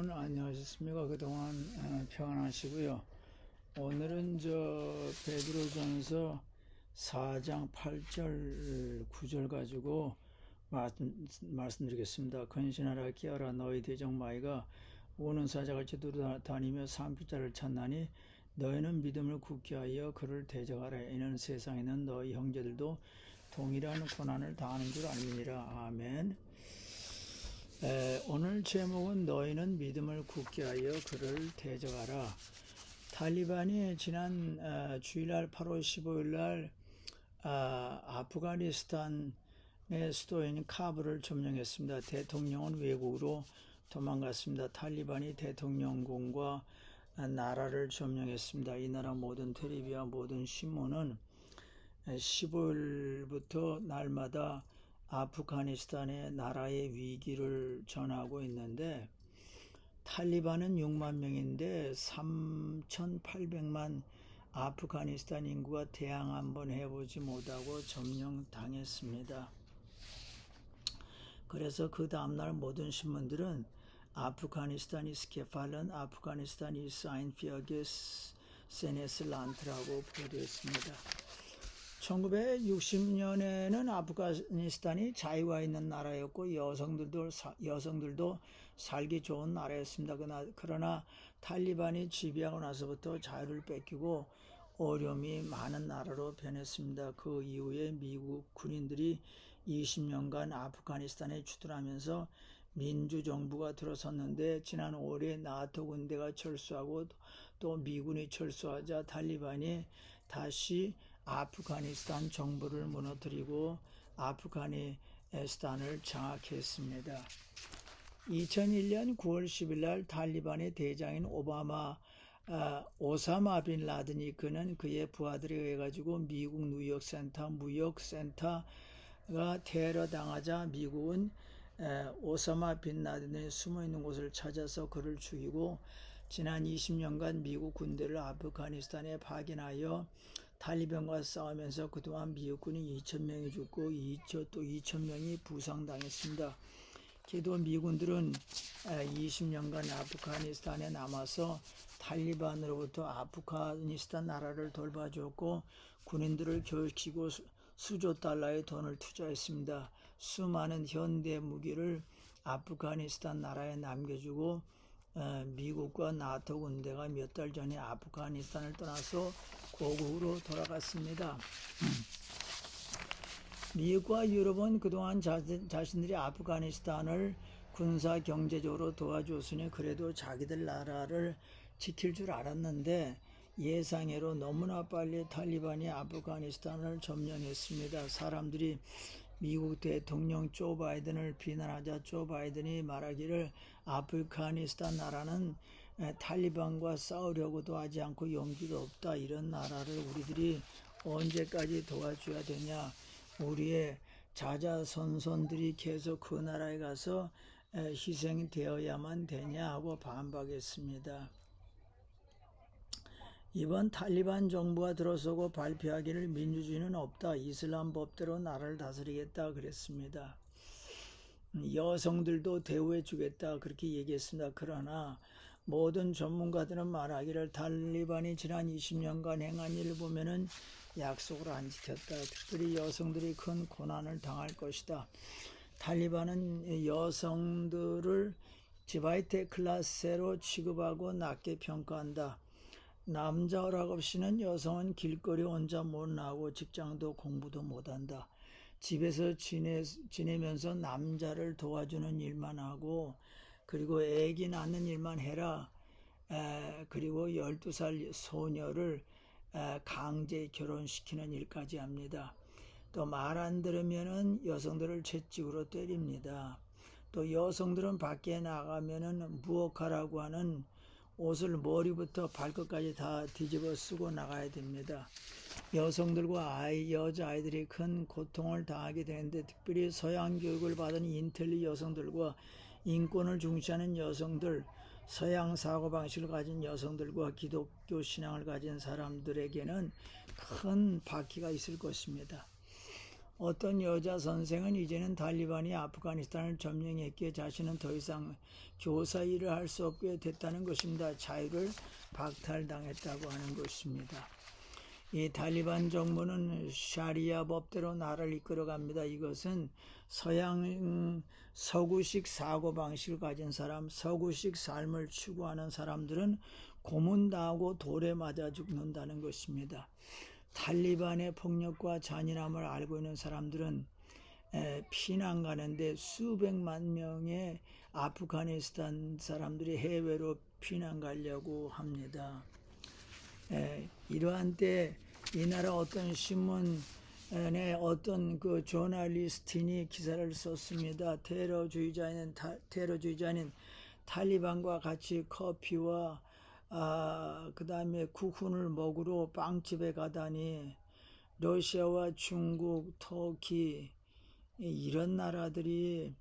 여러분 안녕하셨습니까? 그동안 평안하시고요. 오늘은 베드로전서 4장 8절 9절 가지고 말씀드리겠습니다. 근신하라 깨어라 너희 대적마이가 우는 사자같이 두루다니며 산피자를 찾나니 너희는 믿음을 굳게 하여 그를 대적하라. 이는 세상에는 너희 형제들도 동일한 고난을 당하는 줄 알미니라. 아멘. 오늘 제목은 너희는 믿음을 굳게 하여 그를 대적하라. 탈리반이 지난 주일날 8월 15일날 아프가니스탄의 수도인 카불을 점령했습니다. 대통령은 외국으로 도망갔습니다. 탈리반이 대통령궁과 나라를 점령했습니다. 이 나라 모든 텔레비와 모든 신문은 15일부터 날마다 아프가니스탄의 나라의 위기를 전하고 있는데, 탈리반은 6만 명인데 3,800만 아프가니스탄 인구가 대항 한번 해보지 못하고 점령당했습니다. 그래서 그 다음날 모든 신문들은 아프가니스탄이 스케팔런, 아프가니스탄이 사인피어게 세네스 란트라고 보도했습니다. 1960년에는 아프가니스탄이 자유가 있는 나라였고 여성들도 살기 좋은 나라였습니다. 그러나 탈리반이 지배하고 나서부터 자유를 뺏기고 어려움이 많은 나라로 변했습니다. 그 이후에 미국 군인들이 20년간 아프가니스탄에 주둔하면서 민주정부가 들어섰는데, 지난 5월에 나토 군대가 철수하고 또 미군이 철수하자 탈리반이 다시 아프가니스탄 정부를 무너뜨리고 아프가니스탄을 장악했습니다. 2001년 9월 10일 날 탈리반의 대장인 오사마 빈 라든이 그는 그의 부하들에 의해 가지고 미국 무역센터가 테러 당하자 미국은 오사마 빈 라든이 숨어 있는 곳을 찾아서 그를 죽이고, 지난 20년간 미국 군대를 아프가니스탄에 파견하여 탈리반과 싸우면서 그동안 미국군이 2,000명이 죽고 또 2,000명이 부상당했습니다. 그래도 미군들은 20년간 아프가니스탄에 남아서 탈리반으로부터 아프가니스탄 나라를 돌봐주었고, 군인들을 교육시키고 수조 달러의 돈을 투자했습니다. 수많은 현대 무기를 아프가니스탄 나라에 남겨주고, 미국과 나토 군대가 몇 달 전에 아프가니스탄을 떠나서 고국으로 돌아갔습니다. 미국과 유럽은 그동안 자신들이 아프가니스탄을 군사 경제적으로 도와줬으니 그래도 자기들 나라를 지킬 줄 알았는데, 예상외로 너무나 빨리 탈리반이 아프가니스탄을 점령했습니다. 사람들이 미국 대통령 조 바이든을 비난하자 조 바이든이 말하기를 아프가니스탄 나라는 탈리반과 싸우려고도 하지 않고 용기도 없다. 이런 나라를 우리들이 언제까지 도와줘야 되냐. 우리의 자자손손들이 계속 그 나라에 가서 희생되어야만 되냐 하고 반박했습니다. 이번 탈리반 정부가 들어서고 발표하기를 민주주의는 없다, 이슬람 법대로 나라를 다스리겠다 그랬습니다. 여성들도 대우해 주겠다 그렇게 얘기했습니다. 그러나 모든 전문가들은 말하기를 탈리반이 지난 20년간 행한 일을 보면은 약속을 안 지켰다. 특별히 여성들이 큰 고난을 당할 것이다. 탈리반은 여성들을 지바이테 클라스로 취급하고 낮게 평가한다. 남자 허락 없이는 여성은 길거리 혼자 못 나가고 직장도 공부도 못한다. 집에서 지내면서 남자를 도와주는 일만 하고, 그리고 애기 낳는 일만 해라. 그리고 12살 소녀를 강제 결혼시키는 일까지 합니다. 또 말 안 들으면은 여성들을 채찍으로 때립니다. 또 여성들은 밖에 나가면은 무어카라고 하는 옷을 머리부터 발끝까지 다 뒤집어 쓰고 나가야 됩니다. 여성들과 여자아이들이 큰 고통을 당하게 되는데, 특별히 서양 교육을 받은 인텔리 여성들과 인권을 중시하는 여성들, 서양 사고방식을 가진 여성들과 기독교 신앙을 가진 사람들에게는 큰 바퀴가 있을 것입니다. 어떤 여자 선생은 이제는 탈리반이 아프가니스탄을 점령했기에 자신은 더 이상 교사 일을 할 수 없게 됐다는 것입니다. 자유를 박탈당했다고 하는 것입니다. 이 탈리반 정부는 샤리아 법대로 나라를 이끌어갑니다. 이것은 서구식 사고방식을 가진 사람, 서구식 삶을 추구하는 사람들은 고문당하고 돌에 맞아 죽는다는 것입니다. 탈리반의 폭력과 잔인함을 알고 있는 사람들은 피난 가는데 수백만 명의 아프가니스탄 사람들이 해외로 피난 가려고 합니다. 이러한 때 이 나라 어떤 신문에 어떤 그 저널리스트니 기사를 썼습니다. 테러주의자인 탈리반과 같이 커피와 그 다음에 쿠쿤을 먹으러 빵집에 가다니 러시아와 중국, 터키 이런 나라들이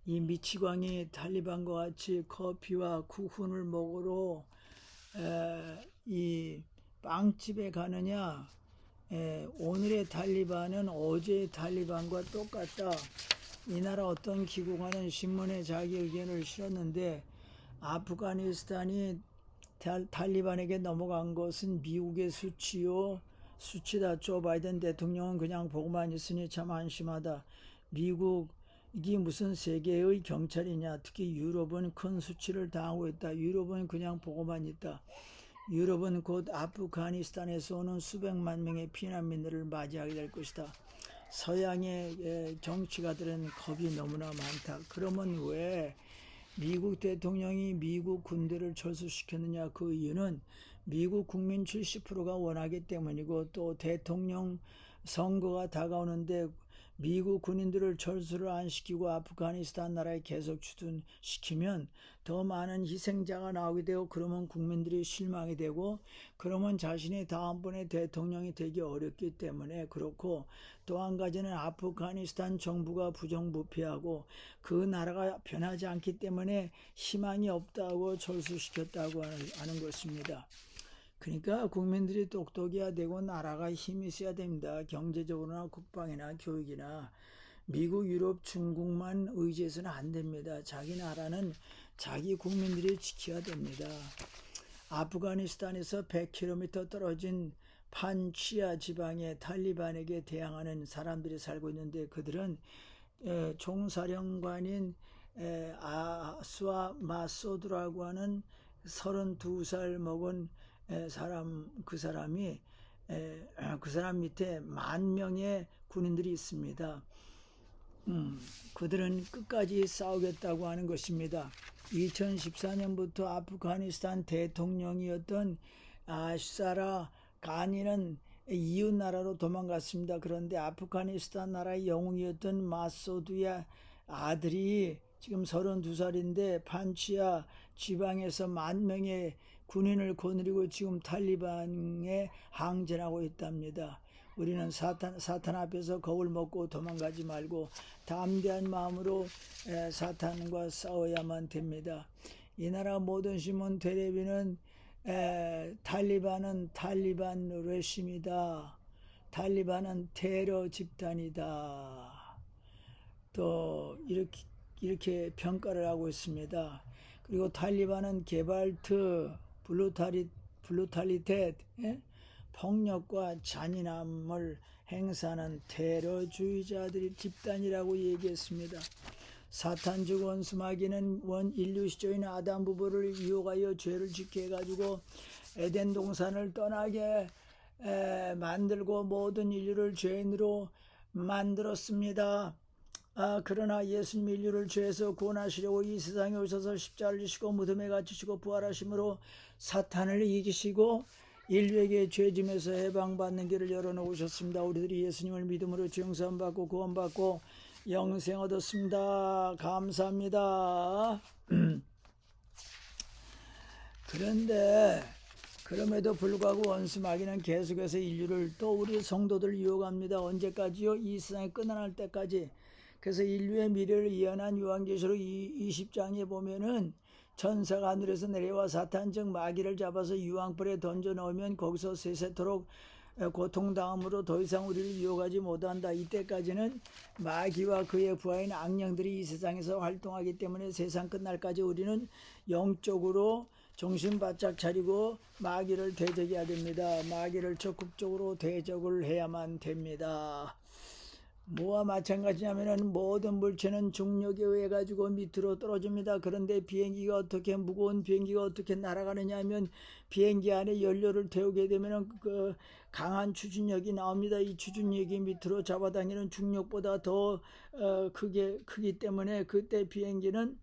이 미치광이 탈리반과 같이 커피와 쿠쿤을 먹으러 이 빵집에 가느냐? 오늘의 탈리반은 어제의 탈리반과 똑같다. 이 나라 어떤 기고가는 신문에 자기 의견을 실었는데 아프가니스탄이 탈리반에게 넘어간 것은 미국의 수치다. 조 바이든 대통령은 그냥 보고만 있으니 참 한심하다. 미국이 무슨 세계의 경찰이냐. 특히 유럽은 큰 수치를 당하고 있다. 유럽은 그냥 보고만 있다. 유럽은 곧 아프가니스탄에서 오는 수백만 명의 피난민들을 맞이하게 될 것이다. 서양의 정치가들은 겁이 너무나 많다. 그러면 왜 미국 대통령이 미국 군대를 철수시켰느냐? 그 이유는 미국 국민 70%가 원하기 때문이고 또 대통령 선거가 다가오는데 미국 군인들을 철수를 안 시키고 아프가니스탄 나라에 계속 주둔시키면 더 많은 희생자가 나오게 되고 그러면 국민들이 실망이 되고 그러면 자신이 다음번에 대통령이 되기 어렵기 때문에 그렇고 또 한 가지는 아프가니스탄 정부가 부정부패하고 그 나라가 변하지 않기 때문에 희망이 없다고 철수시켰다고 하는 것입니다. 그러니까 국민들이 똑똑해야 되고 나라가 힘이 있어야 됩니다. 경제적으로나 국방이나 교육이나 미국, 유럽, 중국만 의지해서는 안 됩니다. 자기 나라는 자기 국민들이 지켜야 됩니다. 아프가니스탄에서 100km 떨어진 판치아 지방의 탈리반에게 대항하는 사람들이 살고 있는데 그들은 총사령관인 아스와 마소드라고 하는 32살 먹은 그 사람 밑에 10,000명의 군인들이 있습니다. 그들은 끝까지 싸우겠다고 하는 것입니다. 2014년부터 아프가니스탄 대통령이었던 아시사라 가니는 이웃 나라로 도망갔습니다. 그런데 아프가니스탄 나라의 영웅이었던 마소드의 아들이 지금 32살인데 판치아 지방에서 10,000명의 군인을 거느리고 지금 탈리반에 항전하고 있답니다. 우리는 사탄 앞에서 겁을 먹고 도망가지 말고 담대한 마음으로 사탄과 싸워야만 됩니다. 이 나라 모든 신문 텔레비는 탈리반은 탈리반 레심이다. 탈리반은 테러 집단이다. 또 이렇게 평가를 하고 있습니다. 그리고 탈리반은 게발트, 블루탈리텟, 폭력과 잔인함을 행사하는 테러주의자들의 집단이라고 얘기했습니다. 사탄적 원수 마귀는 인류 시조인 아담 부부를 유혹하여 죄를 짓게 해가지고 에덴 동산을 떠나게 만들고 모든 인류를 죄인으로 만들었습니다. 그러나 예수님 인류를 죄에서 구원하시려고 이 세상에 오셔서 십자가를 지시고 무덤에 갇히시고 부활하심으로 사탄을 이기시고 인류에게 죄짐에서 해방받는 길을 열어놓으셨습니다. 우리들이 예수님을 믿음으로 죄용서함 받고 구원받고 영생 얻었습니다. 감사합니다. 그런데 그럼에도 불구하고 원수 마귀는 계속해서 인류를 또 우리 성도들 유혹합니다. 언제까지요? 이 세상이 끝날 때까지. 그래서 인류의 미래를 예언한 요한계시록 20장에 보면은 천사가 하늘에서 내려와 사탄 즉 마귀를 잡아서 유황불에 던져 넣으면 거기서 세세토록 고통당함으로 더 이상 우리를 유혹하지 못한다. 이때까지는 마귀와 그의 부하인 악령들이 이 세상에서 활동하기 때문에 세상 끝날까지 우리는 영적으로 정신 바짝 차리고 마귀를 대적해야 됩니다. 마귀를 적극적으로 대적을 해야만 됩니다. 뭐와 마찬가지냐면은 모든 물체는 중력에 의해 가지고 밑으로 떨어집니다. 그런데 비행기가 어떻게 무거운 비행기가 어떻게 날아가느냐 하면 비행기 안에 연료를 태우게 되면은 그 강한 추진력이 나옵니다. 이 추진력이 밑으로 잡아당기는 중력보다 더 크기 때문에 그때 비행기는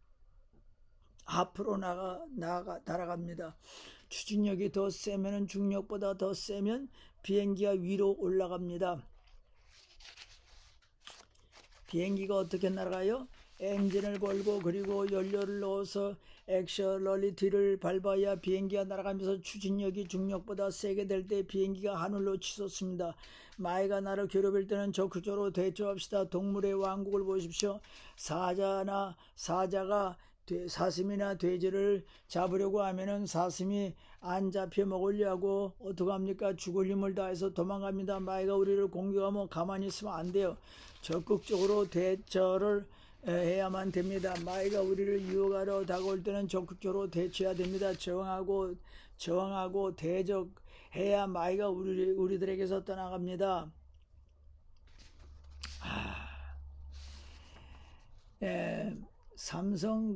앞으로 날아갑니다. 추진력이 더 세면은 중력보다 더 세면 비행기가 위로 올라갑니다. 비행기가 어떻게 날아가요? 엔진을 걸고 그리고 연료를 넣어서 엑셀러리티를 밟아야 비행기가 날아가면서 추진력이 중력보다 세게 될 때 비행기가 하늘로 치솟습니다. 마귀가 나를 괴롭힐 때는 적극적으로 대처합시다. 동물의 왕국을 보십시오. 사자가 사슴이나 돼지를 잡으려고 하면은 사슴이 안 잡혀 먹으려 하고 어떡합니까? 죽을 힘을 다해서 도망갑니다. 마귀가 우리를 공격하면 가만히 있으면 안 돼요. 적극적으로 대처를 해야만 됩니다. 마귀가 우리를 유혹하러 다가올 때는 적극적으로 대처해야 됩니다. 저항하고 대적해야 마귀가 우리들에게서 떠나갑니다. 삼성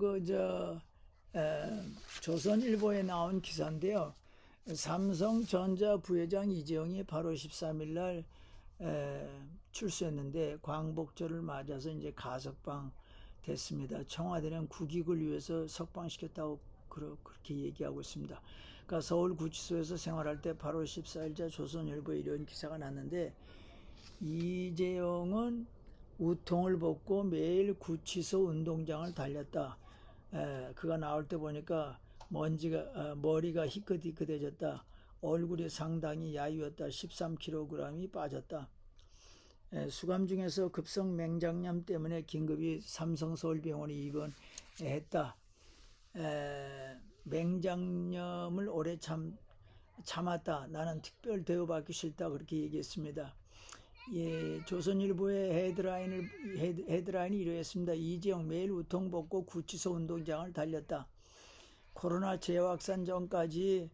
조선일보에 나온 기사인데요. 삼성전자 부회장 이재용이 8월 13일 날 출소했는데 광복절을 맞아서 이제 가석방 됐습니다. 청와대는 국익을 위해서 석방시켰다고 그렇게 얘기하고 있습니다. 그러니까 서울구치소에서 생활할 때 8월 14일자 조선일보에 이런 기사가 났는데 이재용은 우통을 벗고 매일 구치소 운동장을 달렸다. 그가 나올 때 보니까 머리가 희끗희끗해졌다. 얼굴이 상당히 야위었다. 13kg이 빠졌다. 수감 중에서 급성 맹장염 때문에 긴급히 삼성서울병원에 입원했다. 맹장염을 오래 참았다. 나는 특별 대우받기 싫다. 그렇게 얘기했습니다. 조선일보의 헤드라인이 이러했습니다. 이재용 매일 우통 벗고 구치소 운동장을 달렸다. 코로나 재확산 전까지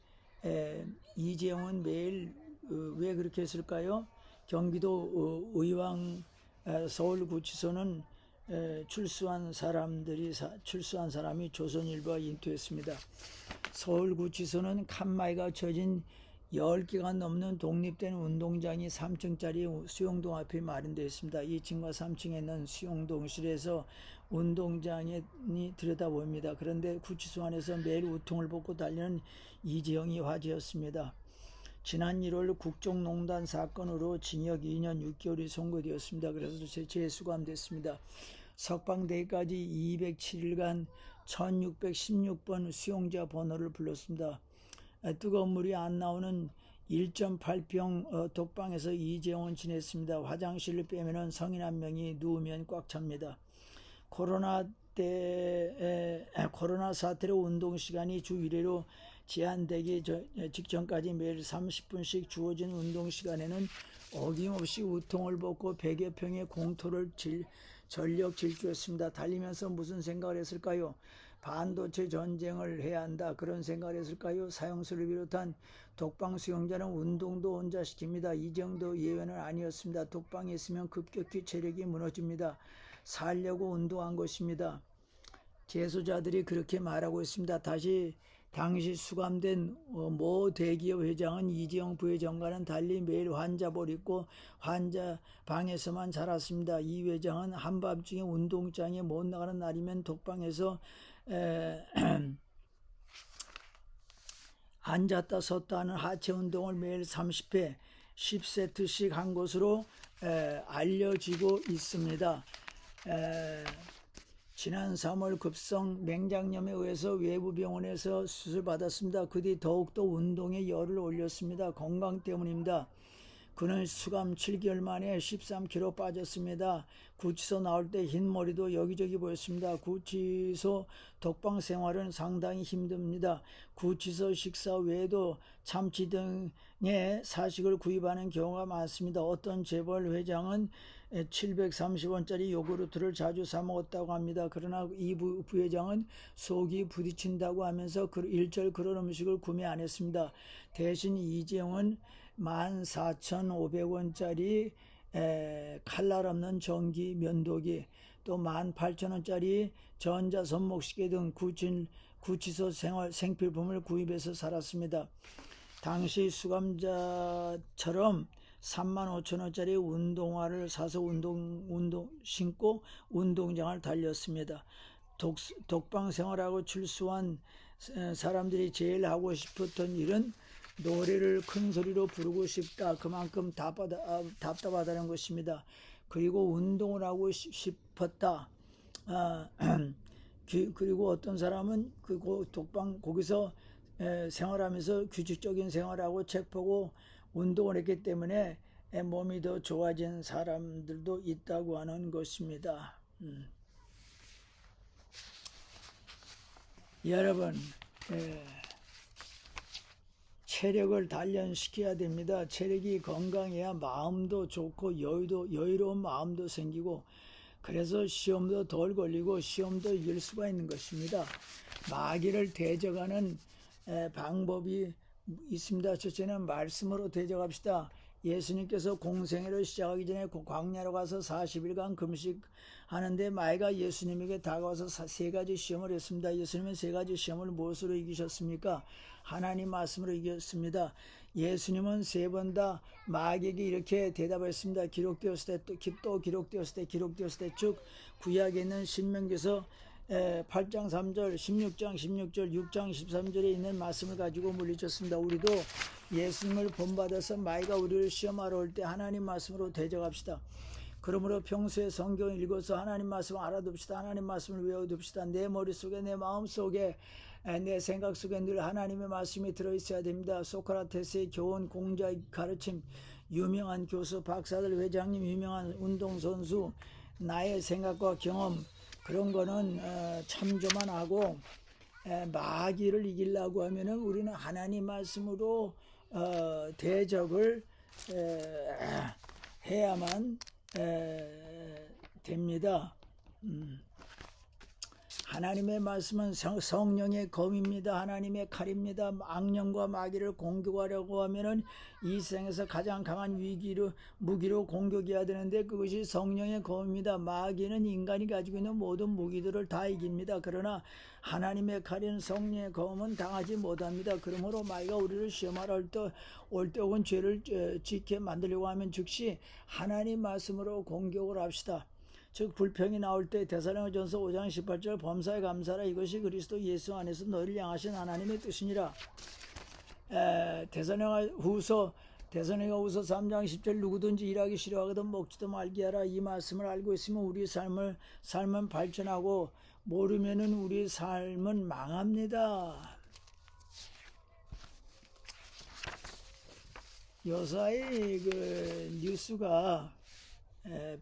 이재용은 매일 왜 그렇게 했을까요? 경기도 의왕 서울구치소는 출소한 사람이 조선일보와 인터뷰했습니다. 서울구치소는 칸막이가 쳐진 10개가 넘는 독립된 운동장이 3층짜리 수용동 앞에 마련되어 있습니다. 2층과 3층에 있는 수용동실에서 운동장이 들여다보입니다. 그런데 구치소 안에서 매일 우통을 벗고 달리는 이재용이 화제였습니다. 지난 1월 국정농단 사건으로 징역 2년 6개월이 선고되었습니다. 그래서 재수감됐습니다. 석방되기까지 207일간 1616번 수용자 번호를 불렀습니다. 뜨거운 물이 안 나오는 1.8평 독방에서 이재용은 지냈습니다. 화장실을 빼면 성인 한 명이 누우면 꽉 찹니다. 코로나 사태로 운동 시간이 주 1회로 제한되기 직전까지 매일 30분씩 주어진 운동 시간에는 어김없이 우통을 벗고 100여 평의 공터를 전력 질주했습니다. 달리면서 무슨 생각을 했을까요? 반도체 전쟁을 해야 한다. 그런 생각을 했을까요? 사형수를 비롯한 독방 수용자는 운동도 혼자 시킵니다. 이 정도 예외는 아니었습니다. 독방에 있으면 급격히 체력이 무너집니다. 살려고 운동한 것입니다. 재소자들이 그렇게 말하고 있습니다. 당시 수감된 모 대기업 회장은 이재용 부회장과는 달리 매일 환자복 입고 환자 방에서만 자랐습니다. 이 회장은 한밤중에 운동장에 못 나가는 날이면 독방에서 앉았다 섰다 하는 하체 운동을 매일 30회 10세트씩 한 것으로 알려지고 있습니다. 지난 3월 급성 맹장염에 의해서 외부 병원에서 수술받았습니다. 그 뒤 더욱더 운동에 열을 올렸습니다. 건강 때문입니다. 그는 수감 7개월 만에 13kg 빠졌습니다. 구치소 나올 때 흰 머리도 여기저기 보였습니다. 구치소 독방 생활은 상당히 힘듭니다. 구치소 식사 외에도 참치 등의 사식을 구입하는 경우가 많습니다. 어떤 재벌 회장은 730원짜리 요구르트를 자주 사 먹었다고 합니다. 그러나 이 부회장은 속이 부딪힌다고 하면서 일절 그런 음식을 구매 안 했습니다. 대신 이재용은 14,500원짜리 칼날 없는 전기 면도기, 또 18,000원짜리 전자 손목시계 등 구치소 생필품을 구입해서 살았습니다. 당시 수감자처럼 35,000원짜리 운동화를 사서 신고 운동장을 달렸습니다. 독방 생활하고 출소한 사람들이 제일 하고 싶었던 일은 노래를 큰 소리로 부르고 싶다. 그만큼 답답하다는 것입니다. 그리고 운동을 하고 싶었다. 그리고 어떤 사람은 거기서 생활하면서 규칙적인 생활하고 책 보고 운동을 했기 때문에 몸이 더 좋아진 사람들도 있다고 하는 것입니다. 여러분, 체력을 단련시켜야 됩니다. 체력이 건강해야 마음도 좋고 여유로운 마음도 생기고, 그래서 시험도 덜 걸리고 시험도 이길 수가 있는 것입니다. 마귀를 대적하는 방법이 있습니다. 첫째는 말씀으로 대적합시다. 예수님께서 공생애를 시작하기 전에 광야로 가서 40일간 금식하는데 마귀가 예수님에게 다가와서 세 가지 시험을 했습니다. 예수님은 세 가지 시험을 무엇으로 이기셨습니까? 하나님 말씀으로 이겼습니다. 예수님은 세 번 다 마귀에게 이렇게 대답했습니다. 기록되었을 때 또 기록되었을 때 기록되었을 때 쭉 구약에 있는 신명기서 8장 3절, 16장 16절, 6장 13절에 있는 말씀을 가지고 물리쳤습니다. 우리도 예수님을 본받아서 마귀가 우리를 시험하러 올 때 하나님 말씀으로 대적합시다. 그러므로 평소에 성경 읽어서 하나님 말씀을 알아둡시다. 하나님 말씀을 외워둡시다. 내 머릿속에, 내 마음속에, 내 생각 속에 늘 하나님의 말씀이 들어있어야 됩니다. 소크라테스의 교훈, 공자 가르침, 유명한 교수, 박사들, 회장님, 유명한 운동선수, 나의 생각과 경험, 그런 거는 참조만 하고 마귀를 이기려고 하면은 우리는 하나님 말씀으로 대적을 해야만 됩니다. 하나님의 말씀은 성령의 검입니다. 하나님의 칼입니다. 악령과 마귀를 공격하려고 하면은 이 세상에서 가장 강한 무기로 공격해야 되는데 그것이 성령의 검입니다. 마귀는 인간이 가지고 있는 모든 무기들을 다 이깁니다. 그러나 하나님의 칼인 성령의 검은 당하지 못합니다. 그러므로 마귀가 우리를 시험하러 올 때 혹은 죄를 짓게 만들려고 하면 즉시 하나님 말씀으로 공격을 합시다. 즉 불평이 나올 때 데살로니가전서 5장 18절 범사에 감사하라 이것이 그리스도 예수 안에서 너희를 향하신 하나님의 뜻이니라. 데살로니가후서 3장 10절 누구든지 일하기 싫어하거든 먹지도 말게 하라. 이 말씀을 알고 있으면 우리 삶은 발전하고 모르면은 우리 삶은 망합니다. 요사이 뉴스가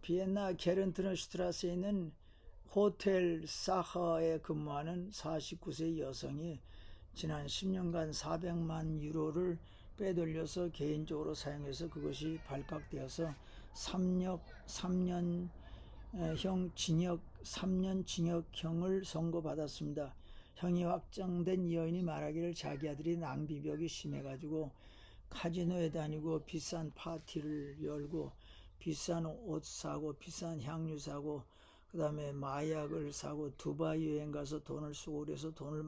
비엔나 게른트너슈트라스에 있는 호텔 사하에 근무하는 49세 여성이 지난 10년간 400만 유로를 빼돌려서 개인적으로 사용해서 그것이 발각되어서 3년 징역형을 선고받았습니다. 형이 확정된 이 여인이 말하기를 자기 아들이 낭비벽이 심해가지고 카지노에 다니고 비싼 파티를 열고 비싼 옷 사고 비싼 향유 사고 그 다음에 마약을 사고 두바이 여행 가서 돈을 쓰고 그래서 돈이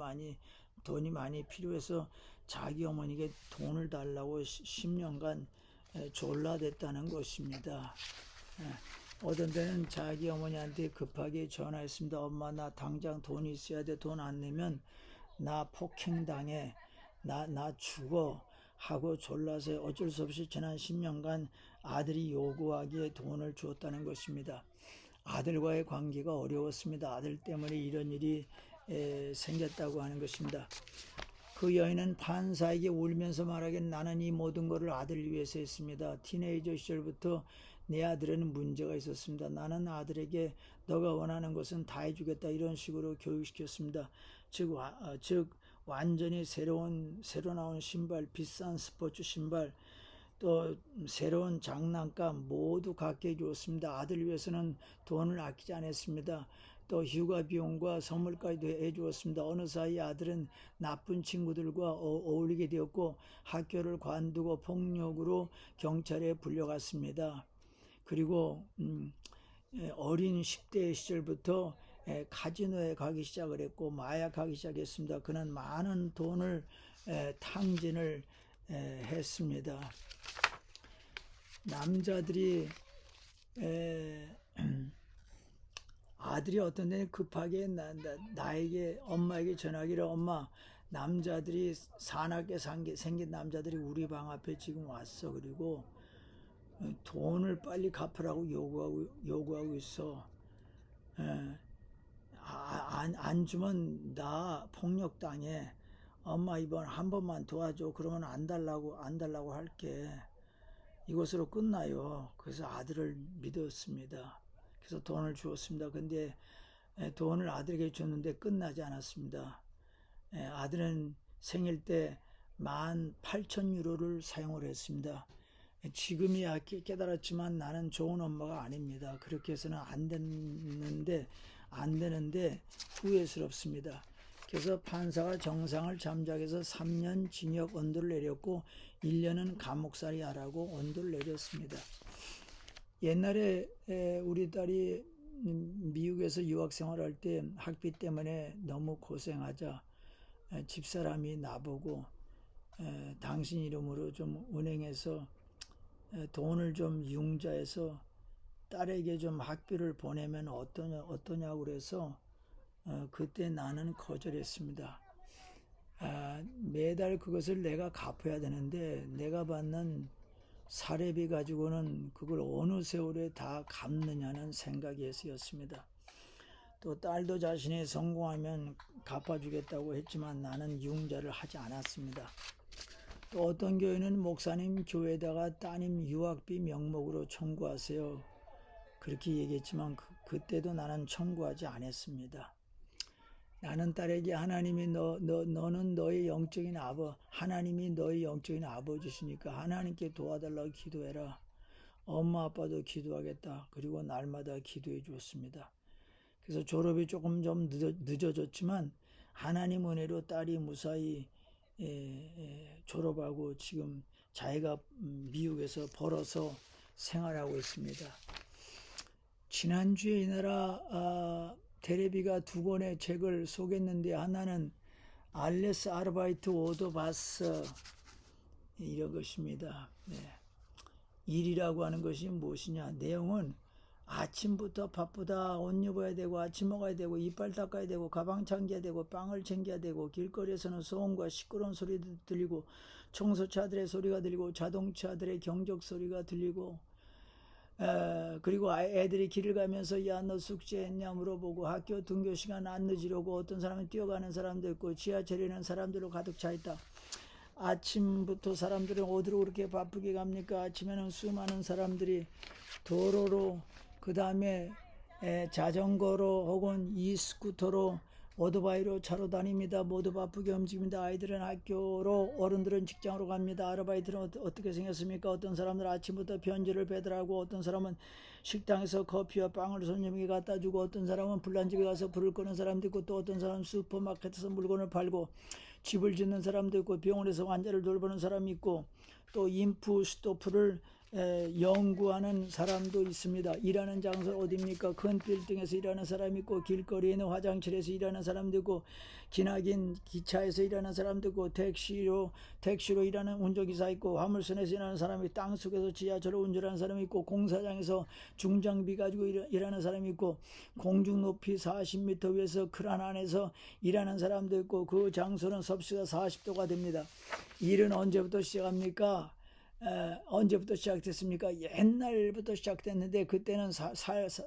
많이 필요해서 자기 어머니에게 돈을 달라고 10년간 졸라댔다는 것입니다. 어떤 때는 자기 어머니한테 급하게 전화했습니다. 엄마 나 당장 돈 있어야 돼. 돈 안 내면 나 폭행당해. 나 죽어. 하고 졸라서 어쩔 수 없이 지난 10년간 아들이 요구하기에 돈을 주었다는 것입니다. 아들과의 관계가 어려웠습니다. 아들 때문에 이런 일이 생겼다고 하는 것입니다. 그 여인은 판사에게 울면서 말하기를 나는 이 모든 것을 아들을 위해서 했습니다. 티네이저 시절부터 내 아들에는 문제가 있었습니다. 나는 아들에게 너가 원하는 것은 다 해주겠다 이런 식으로 교육시켰습니다. 즉 완전히 새로 나온 신발, 비싼 스포츠 신발, 또 새로운 장난감 모두 갖게 해주었습니다. 아들을 위해서는 돈을 아끼지 않았습니다. 또 휴가 비용과 선물까지도 해주었습니다. 어느 사이 아들은 나쁜 친구들과 어울리게 되었고 학교를 관두고 폭력으로 경찰에 불려갔습니다. 그리고 어린 10대 시절부터 카지노에 가기 시작을 했고 마약하기 시작했습니다. 그는 많은 돈을 탕진을 했습니다. 남자들이 아들이 어떤 데 급하게 나에게 엄마에게 전하기를 엄마 남자들이 사납게 생긴 남자들이 우리 방 앞에 지금 왔어. 그리고 돈을 빨리 갚으라고 요구하고 있어. 안 주면 나 폭력당해. 엄마 이번 한 번만 도와줘. 그러면 안 달라고 할게. 이것으로 끝나요. 그래서 아들을 믿었습니다. 그래서 돈을 주었습니다. 근데 돈을 아들에게 줬는데 끝나지 않았습니다. 아들은 생일 때 18,000유로를 사용을 했습니다. 지금이야 깨달았지만 나는 좋은 엄마가 아닙니다. 그렇게 해서는 안 되는데 후회스럽습니다. 그래서 판사가 정상을 잠적해서 3년 징역 언도를 내렸고 1년은 감옥살이 하라고 언도를 내렸습니다. 옛날에 우리 딸이 미국에서 유학생활할 때 학비 때문에 너무 고생하자 집사람이 나보고 당신 이름으로 좀 은행에서 돈을 좀 융자해서 딸에게 좀 학비를 보내면 어떠냐고 그래서 그때 나는 거절했습니다. 매달 그것을 내가 갚아야 되는데 내가 받는 사례비 가지고는 그걸 어느 세월에 다 갚느냐는 생각이었습니다. 또 딸도 자신이 성공하면 갚아주겠다고 했지만 나는 융자를 하지 않았습니다. 또 어떤 교회는 목사님 교회에다가 따님 유학비 명목으로 청구하세요. 그렇게 얘기했지만 그때도 나는 청구하지 않았습니다. 나는 딸에게 하나님이 너는 너의 영적인 하나님이 너의 영적인 아버지시니까 하나님께 도와달라고 기도해라. 엄마 아빠도 기도하겠다. 그리고 날마다 기도해 주었습니다. 그래서 졸업이 조금 좀 늦어졌지만 하나님 은혜로 딸이 무사히 졸업하고 지금 자기가 미국에서 벌어서 생활하고 있습니다. 지난주에 이 나라 테레비가 두 권의 책을 소개했는데 하나는 알레스 아르바이트 오더바스 이런 것입니다. 일이라고 하는 것이 무엇이냐. 내용은 아침부터 바쁘다. 옷 입어야 되고 아침 먹어야 되고 이빨 닦아야 되고 가방 챙겨야 되고 빵을 챙겨야 되고 길거리에서는 소음과 시끄러운 소리 들리고 청소차들의 소리가 들리고 자동차들의 경적 소리가 들리고 그리고 애들이 길을 가면서 야 너 숙제했냐 물어보고 학교 등교 시간 안 늦으려고 어떤 사람은 뛰어가는 사람도 있고 지하철에는 사람들로 가득 차 있다. 아침부터 사람들은 어디로 그렇게 바쁘게 갑니까? 아침에는 수많은 사람들이 도로로 그 다음에 자전거로 혹은 이스쿠터로 오토바이로 차로 다닙니다. 모두 바쁘게 움직입니다. 아이들은 학교로, 어른들은 직장으로 갑니다. 아르바이트는 어떻게 생겼습니까? 어떤 사람들은 아침부터 편지를 배달하고 어떤 사람은 식당에서 커피와 빵을 손님에게 갖다 주고 어떤 사람은 불난집에 가서 불을 끄는 사람도 있고 또 어떤 사람은 슈퍼마켓에서 물건을 팔고 집을 짓는 사람도 있고 병원에서 환자를 돌보는 사람이 있고 또 인프 스토프를 연구하는 사람도 있습니다. 일하는 장소 어디입니까? 큰 빌딩에서 일하는 사람이 있고 길거리에 있는 화장실에서 일하는 사람도 있고 기나긴 기차에서 일하는 사람도 있고 택시로 일하는 운전기사 있고 화물선에서 일하는 사람이 땅속에서 지하철을 운전하는 사람이 있고 공사장에서 중장비 가지고 일하는 사람이 있고 공중 높이 40m 위에서 크란 안에서 일하는 사람도 있고 그 장소는 섭씨가 40도가 됩니다. 일은 언제부터 시작합니까? 언제부터 시작됐습니까? 옛날부터 시작됐는데 그때는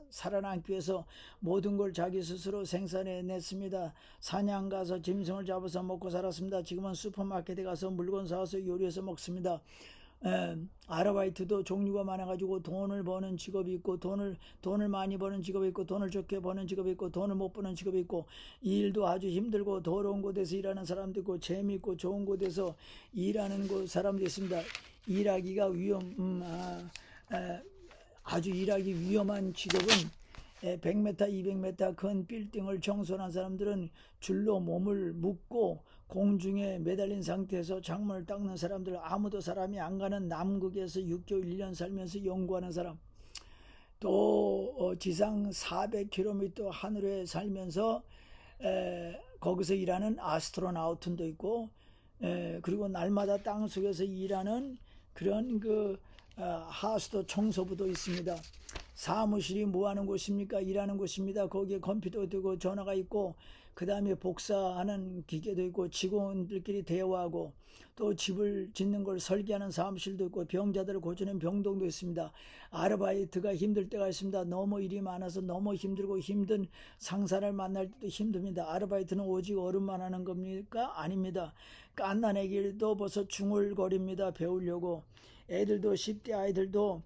살아남기 위해서 모든 걸 자기 스스로 생산해냈습니다. 사냥 가서 짐승을 잡아서 먹고 살았습니다. 지금은 슈퍼마켓에 가서 물건 사서 요리해서 먹습니다. 아르바이트도 종류가 많아가지고 돈을 버는 직업이 있고 돈을 많이 버는 직업이 있고 돈을 적게 버는 직업이 있고 돈을 못 버는 직업이 있고 이 일도 아주 힘들고 더러운 곳에서 일하는 사람도 있고 재미있고 좋은 곳에서 일하는 사람도 있습니다. 일하기가 아주 일하기 위험한 직업은 100m, 200m 큰 빌딩을 청소한 사람들은 줄로 몸을 묶고 공중에 매달린 상태에서 창문을 닦는 사람들, 아무도 사람이 안 가는 남극에서 6개월 1년 살면서 연구하는 사람, 또 지상 400km 하늘에 살면서 거기서 일하는 아스트로나우트도 있고, 그리고 날마다 땅속에서 일하는 그런 하수도 청소부도 있습니다. 사무실이 뭐 하는 곳입니까? 일하는 곳입니다. 거기에 컴퓨터가 있고 전화가 있고 그 다음에 복사하는 기계도 있고 직원들끼리 대화하고 또 집을 짓는 걸 설계하는 사무실도 있고 병자들을 고치는 병동도 있습니다. 아르바이트가 힘들 때가 있습니다. 너무 일이 많아서 너무 힘들고 힘든 상사를 만날 때도 힘듭니다. 아르바이트는 오직 어른만 하는 겁니까? 아닙니다. 갓난아기도 벌써 중얼거립니다. 배우려고. 애들도 10대 아이들도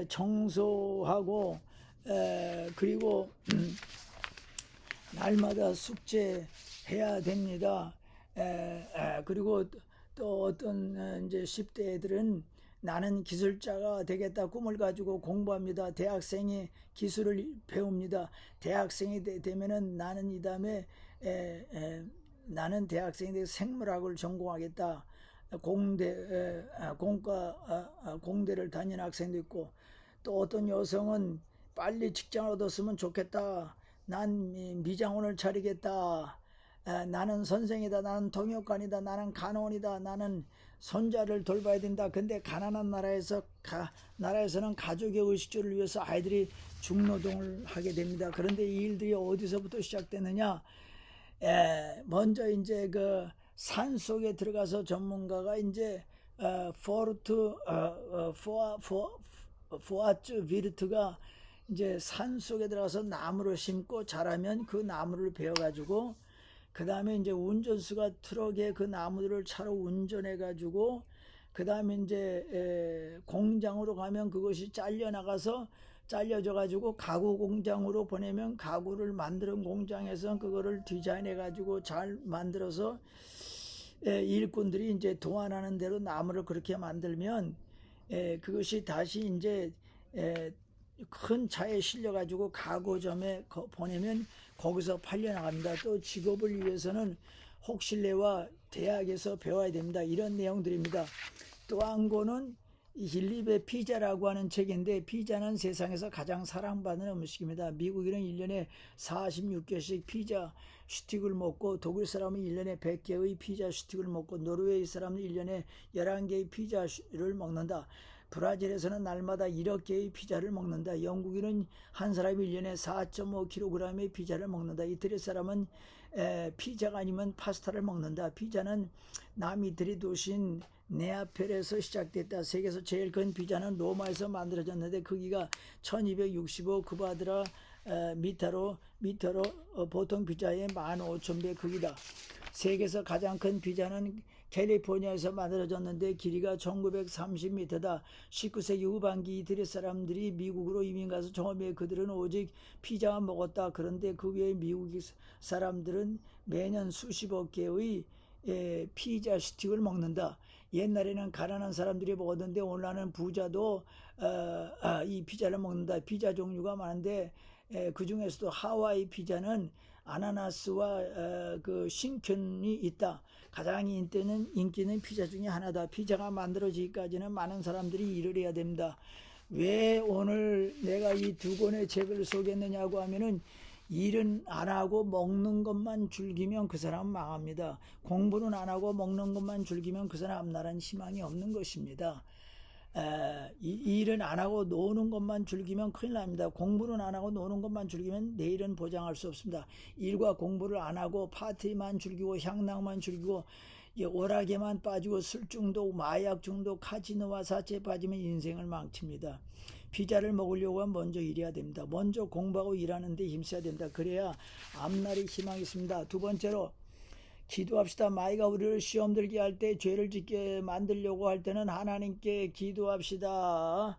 청소하고 그리고 날마다 숙제해야 됩니다. 그리고 또 어떤 이제 10대 애들은 나는 기술자가 되겠다 꿈을 가지고 공부합니다. 대학생이 기술을 배웁니다. 대학생이 되면은 나는 이 다음에 나는 대학생이 돼서 생물학을 전공하겠다. 공대를 다니는 학생도 있고 또 어떤 여성은 빨리 직장을 얻었으면 좋겠다. 난 미장원을 차리겠다. 나는 선생이다. 나는 통역관이다. 나는 간호원이다. 나는 손자를 돌봐야 된다. 근데 가난한 나라에서는 가족의 의식주를 위해서 아이들이 중노동을 하게 됩니다. 그런데 이 일들이 어디서부터 시작되느냐? 먼저 이제 그 산 속에 들어가서 전문가가 이제 포아츠 비르트가 이제 산 속에 들어가서 나무를 심고 자라면 그 나무를 베어가지고 그 다음에 이제 운전수가 트럭에 그 나무들을 차로 운전해가지고 그 다음에 이제 공장으로 가면 그것이 잘려져가지고 가구 공장으로 보내면 가구를 만드는 공장에서 그거를 디자인해가지고 잘 만들어서 일꾼들이 이제 도안하는 대로 나무를 그렇게 만들면 그것이 다시 이제 큰 차에 실려가지고 가구점에 보내면 거기서 팔려나갑니다. 또 직업을 위해서는 혹실레와 대학에서 배워야 됩니다. 이런 내용들입니다. 또 한 권은 힐립의 피자라고 하는 책인데 피자는 세상에서 가장 사랑받는 음식입니다. 미국인은 1년에 46개씩 피자 스틱을 먹고 독일 사람은 1년에 100개의 피자 스틱을 먹고 노르웨이 사람은 1년에 11개의 피자를 먹는다. 브라질에서는 날마다 1억 개의 피자를 먹는다. 영국인은 한 사람이 1년에 4.5kg의 피자를 먹는다. 이태리 사람은 피자가 아니면 파스타를 먹는다. 피자는 남이 들이도신 네아펠에서 시작됐다. 세계에서 제일 큰 피자는 로마에서 만들어졌는데 크기가 1265 쿠바드라 미터로 보통 피자의 15,000배 크기다. 세계에서 가장 큰 피자는 캘리포니아에서 만들어졌는데 길이가 1930m다. 19세기 후반기 이태리 사람들이 미국으로 이민 가서 처음에 그들은 오직 피자만 먹었다. 그런데 그 외에 미국 사람들은 매년 수십억 개의 피자 스틱을 먹는다. 옛날에는 가난한 사람들이 먹었는데 오늘날은 부자도 이 피자를 먹는다. 피자 종류가 많은데 그 중에서도 하와이 피자는 아나나스와 그 신견이 있다. 가장 인기 있는 피자 중에 하나다. 피자가 만들어지기까지는 많은 사람들이 일을 해야 됩니다. 왜 오늘 내가 이 두 권의 책을 소개했느냐고 하면은 일은 안 하고 먹는 것만 즐기면 그 사람은 망합니다. 공부는 안 하고 먹는 것만 즐기면 그 사람 앞날은 희망이 없는 것입니다. 이 일은 안 하고 노는 것만 즐기면 큰일 납니다. 공부는 안 하고 노는 것만 즐기면 내일은 보장할 수 없습니다. 일과 공부를 안 하고 파티만 즐기고 향락만 즐기고 오락에만 빠지고 술 중독, 마약 중독, 카지노와 사채에 빠지면 인생을 망칩니다. 피자를 먹으려고 하면 먼저 일해야 됩니다. 먼저 공부하고 일하는 데 힘써야 됩니다. 그래야 앞날이 희망이 있습니다. 두 번째로 기도합시다. 마귀가 우리를 시험 들게 할 때, 죄를 짓게 만들려고 할 때는 하나님께 기도합시다.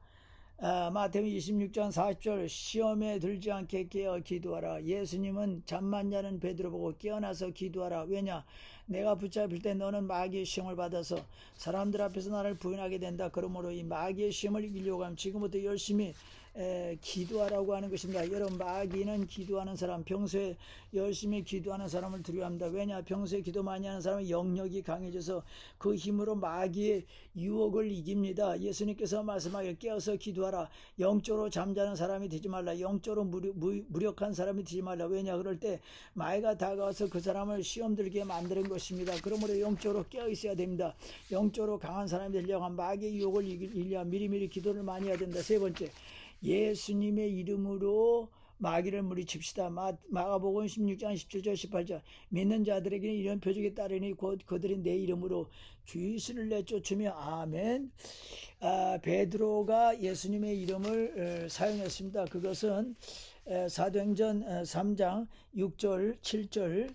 마태복음 26장 40절 시험에 들지 않게 깨어 기도하라. 예수님은 잠만 자는 베드로 보고 깨어나서 기도하라. 왜냐? 내가 붙잡힐 때 너는 마귀의 시험을 받아서 사람들 앞에서 나를 부인하게 된다. 그러므로 이 마귀의 시험을 이기려고 하면 지금부터 열심히 기도하라고 하는 것입니다. 여러분, 마귀는 기도하는 사람, 평소에 열심히 기도하는 사람을 두려워합니다. 왜냐? 평소에 기도 많이 하는 사람은 영역이 강해져서 그 힘으로 마귀의 유혹을 이깁니다. 예수님께서 말씀하기를 깨어서 기도하라. 영적으로 잠자는 사람이 되지 말라. 영적으로 무력한 사람이 되지 말라. 왜냐? 그럴 때 마귀가 다가와서 그 사람을 시험 들게 만드는 것입니다. 그러므로 영적으로 깨어 있어야 됩니다. 영적으로 강한 사람이 되려고 하면 마귀의 유혹을 이기려면 미리미리 기도를 많이 해야 된다. 세 번째, 예수님의 이름으로 마귀를 물리칩시다. 마가복음 16장 17절 18절 믿는 자들에게는 이런 표적이 따르니 곧 그들이 내 이름으로 귀신을 내쫓으며 아멘. 베드로가 예수님의 이름을 사용했습니다. 그것은 사도행전 3장 6절 7절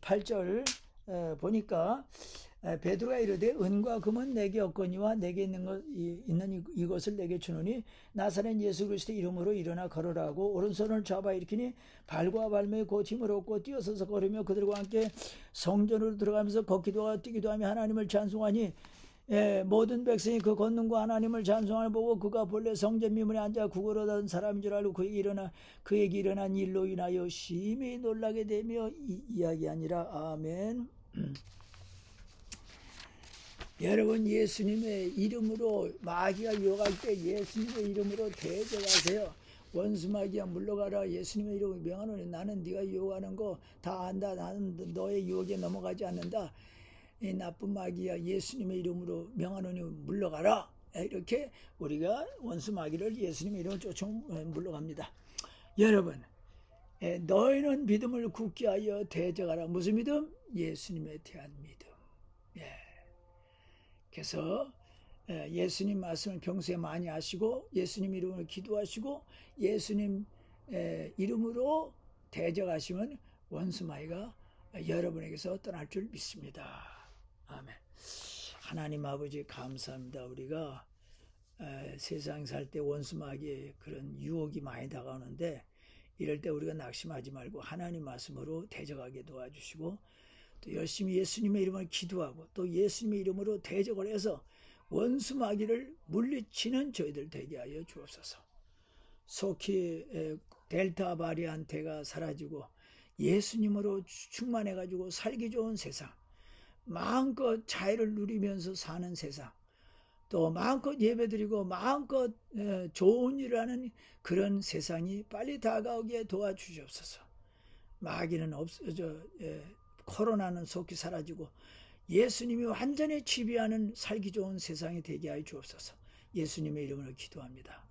8절 보니까 베드로가 이르되 은과 금은 내게 없거니와 내게 있는 이것을 내게 주노니 나사렛 예수 그리스도의 이름으로 일어나 걸으라고 오른손을 잡아 일으키니 발과 발목에 곧 힘을 얻고 뛰어서서 걸으며 그들과 함께 성전으로 들어가면서 걷기도 하고 뛰기도 하며 하나님을 찬송하니 모든 백성이 그 걷는 거 하나님을 찬송을 보고 그가 본래 성전 미문에 앉아 구걸하던 사람인 줄 알고 그에게 일어난 일로 인하여 심히 놀라게 되며 이야기하니라. 아멘. 여러분, 예수님의 이름으로 마귀가 유혹할 때 예수님의 이름으로 대적하세요. 원수 마귀야 물러가라. 예수님의 이름으로 명하노니 나는 네가 유혹하는 거 다 안다. 나는 너의 유혹에 넘어가지 않는다. 이 나쁜 마귀야 예수님의 이름으로 명하노니 물러가라. 이렇게 우리가 원수 마귀를 예수님의 이름으로 쫓으면 물러갑니다. 여러분, 너희는 믿음을 굳게 하여 대적하라. 무슨 믿음? 예수님에 대한 믿음. 그래서 예수님 말씀을 평소에 많이 하시고 예수님 이름으로 기도하시고 예수님 이름으로 대적하시면 원수마귀가 여러분에게서 떠날 줄 믿습니다. 아멘. 하나님 아버지 감사합니다. 우리가 세상 살 때 원수마귀의 그런 유혹이 많이 다가오는데 이럴 때 우리가 낙심하지 말고 하나님 말씀으로 대적하게 도와주시고 또 열심히 예수님의 이름을 기도하고 또 예수님의 이름으로 대적을 해서 원수 마귀를 물리치는 저희들 되게 하여 주옵소서. 속히 델타 바리안테가 사라지고 예수님으로 충만해가지고 살기 좋은 세상, 마음껏 자유를 누리면서 사는 세상, 또 마음껏 예배드리고 마음껏 좋은 일을 하는 그런 세상이 빨리 다가오게 도와주시옵소서. 마귀는 없어져 코로나는 속히 사라지고 예수님이 완전히 지배하는 살기 좋은 세상이 되게 하여 주옵소서. 예수님의 이름으로 기도합니다.